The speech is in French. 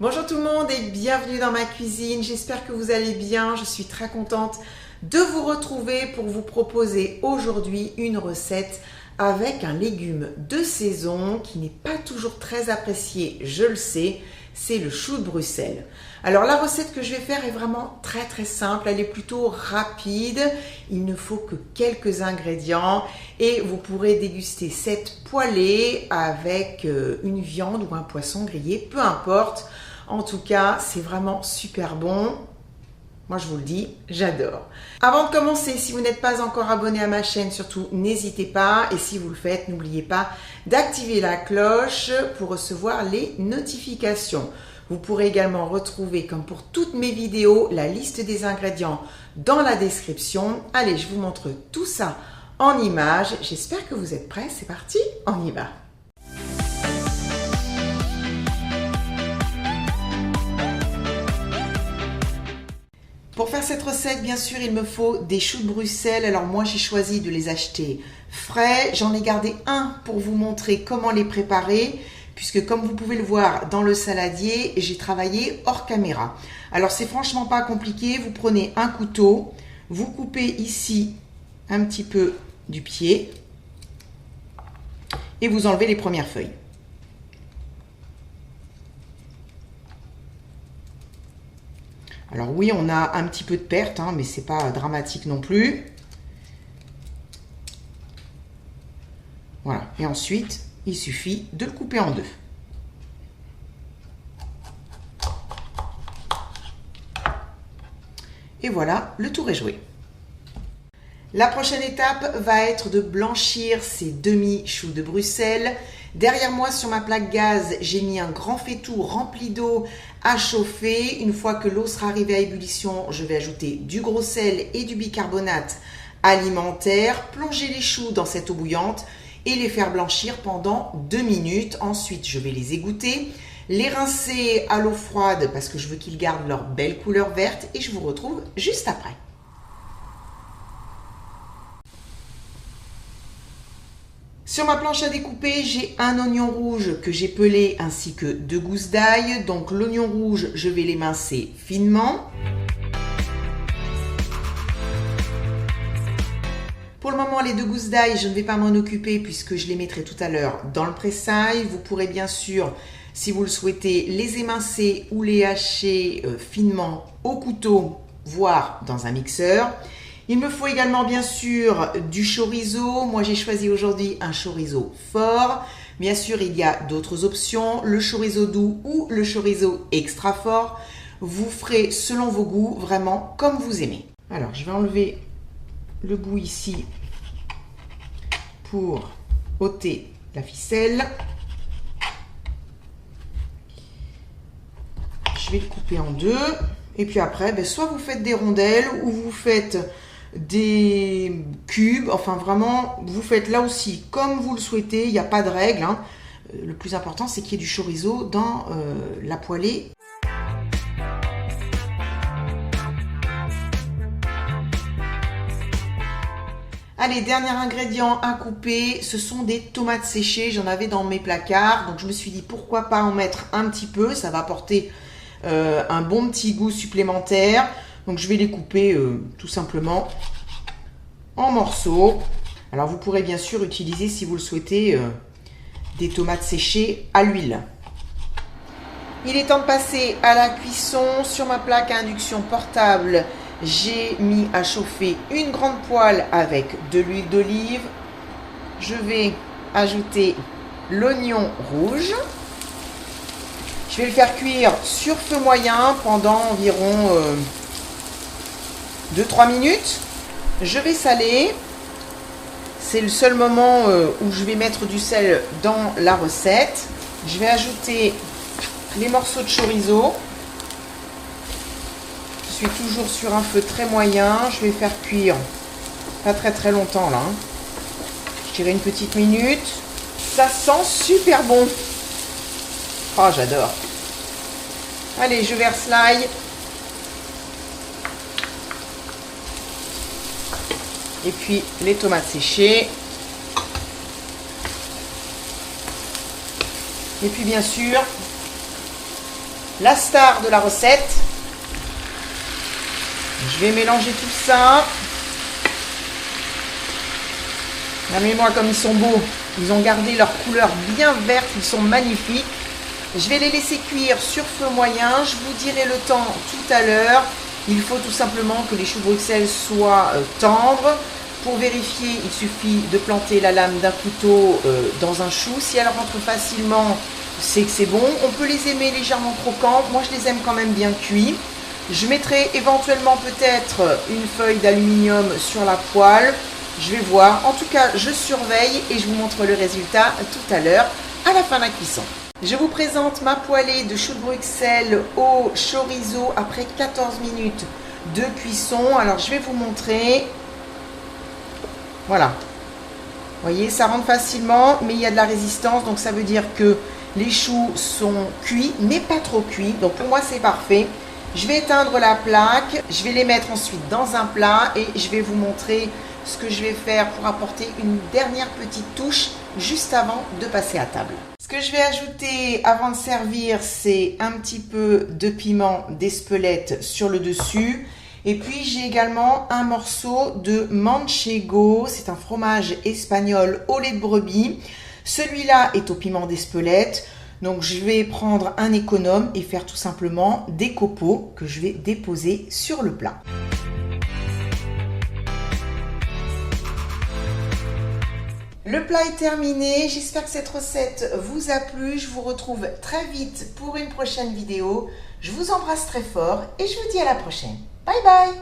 Bonjour tout le monde et bienvenue dans ma cuisine. J'espère que vous allez bien. Je suis très contente de vous retrouver pour vous proposer aujourd'hui une recette avec un légume de saison qui n'est pas toujours très apprécié, je le sais, c'est le chou de Bruxelles. Alors la recette que je vais faire est vraiment très simple, elle est plutôt rapide, il ne faut que quelques ingrédients et vous pourrez déguster cette poêlée avec une viande ou un poisson grillé, peu importe. En tout cas, c'est vraiment super bon. Moi, je vous le dis, j'adore. Avant de commencer, si vous n'êtes pas encore abonné à ma chaîne, surtout n'hésitez pas. Et si vous le faites, n'oubliez pas d'activer la cloche pour recevoir les notifications. Vous pourrez également retrouver, comme pour toutes mes vidéos, la liste des ingrédients dans la description. Allez, je vous montre tout ça en images. J'espère que vous êtes prêts. C'est parti, on y va. Pour faire cette recette, bien sûr, il me faut des choux de Bruxelles. Alors moi, j'ai choisi de les acheter frais. J'en ai gardé un pour vous montrer comment les préparer, puisque comme vous pouvez le voir dans le saladier, j'ai travaillé hors caméra. Alors c'est franchement pas compliqué. Vous prenez un couteau, vous coupez ici un petit peu du pied et vous enlevez les premières feuilles. Alors oui, on a un petit peu de perte, mais c'est pas dramatique non plus. Voilà, et ensuite, il suffit de le couper en deux. Et voilà, le tour est joué. La prochaine étape va être de blanchir ces demi-choux de Bruxelles. Derrière moi, sur ma plaque gaz, j'ai mis un grand faitout rempli d'eau à chauffer. Une fois que l'eau sera arrivée à ébullition, je vais ajouter du gros sel et du bicarbonate alimentaire, plonger les choux dans cette eau bouillante et les faire blanchir pendant 2 minutes. Ensuite, je vais les égoutter, les rincer à l'eau froide parce que je veux qu'ils gardent leur belle couleur verte et je vous retrouve juste après. Sur ma planche à découper, j'ai un oignon rouge que j'ai pelé ainsi que 2 gousses d'ail. Donc l'oignon rouge, je vais l'émincer finement. Pour le moment, les 2 gousses d'ail, je ne vais pas m'en occuper puisque je les mettrai tout à l'heure dans le pressail. Vous pourrez bien sûr, si vous le souhaitez, les émincer ou les hacher finement au couteau, voire dans un mixeur. Il me faut également bien sûr du chorizo. Moi j'ai choisi aujourd'hui un chorizo fort. Bien sûr il y a d'autres options, le chorizo doux ou le chorizo extra fort. Vous ferez selon vos goûts, vraiment comme vous aimez. Alors je vais enlever le bout ici pour ôter la ficelle. Je vais le couper en deux. Et puis après, soit vous faites des rondelles ou vous faites des cubes, enfin vraiment vous faites là aussi comme vous le souhaitez, il n'y a pas de règle, Le plus important c'est qu'il y ait du chorizo dans la poêlée. Allez, dernier ingrédient à couper, ce sont des tomates séchées, j'en avais dans mes placards, donc je me suis dit pourquoi pas en mettre un petit peu, ça va apporter un bon petit goût supplémentaire. Donc je vais les couper tout simplement en morceaux. Alors vous pourrez bien sûr utiliser, si vous le souhaitez, des tomates séchées à l'huile. Il est temps de passer à la cuisson. Sur ma plaque à induction portable, j'ai mis à chauffer une grande poêle avec de l'huile d'olive. Je vais ajouter l'oignon rouge. Je vais le faire cuire sur feu moyen pendant environ 2-3 minutes. Je vais saler. C'est le seul moment où je vais mettre du sel dans la recette. Je vais ajouter les morceaux de chorizo. Je suis toujours sur un feu très moyen. Je vais faire cuire pas très longtemps là. Je dirais une petite minute. Ça sent super bon. Oh, j'adore. Allez, je verse l'ail. Et puis les tomates séchées. Et puis bien sûr, la star de la recette. Je vais mélanger tout ça. Regardez-moi comme ils sont beaux. Ils ont gardé leur couleur bien verte. Ils sont magnifiques. Je vais les laisser cuire sur feu moyen. Je vous dirai le temps tout à l'heure. Il faut tout simplement que les choux Bruxelles soient tendres. Pour vérifier, il suffit de planter la lame d'un couteau dans un chou. Si elle rentre facilement, c'est que c'est bon. On peut les aimer légèrement croquants. Moi, je les aime quand même bien cuits. Je mettrai éventuellement peut-être une feuille d'aluminium sur la poêle. Je vais voir. En tout cas, je surveille et je vous montre le résultat tout à l'heure, à la fin de la cuisson. Je vous présente ma poêlée de choux de Bruxelles au chorizo après 14 minutes de cuisson. Alors, je vais vous montrer. Voilà. Vous voyez, ça rentre facilement, mais il y a de la résistance. Donc, ça veut dire que les choux sont cuits, mais pas trop cuits. Donc, pour moi, c'est parfait. Je vais éteindre la plaque. Je vais les mettre ensuite dans un plat et je vais vous montrer ce que je vais faire pour apporter une dernière petite touche juste avant de passer à table. Ce que je vais ajouter avant de servir, c'est un petit peu de piment d'Espelette sur le dessus. Et puis j'ai également un morceau de manchego, c'est un fromage espagnol au lait de brebis. Celui-là est au piment d'Espelette. Donc je vais prendre un économe et faire tout simplement des copeaux que je vais déposer sur le plat. Le plat est terminé, j'espère que cette recette vous a plu. Je vous retrouve très vite pour une prochaine vidéo. Je vous embrasse très fort et je vous dis à la prochaine. Bye bye!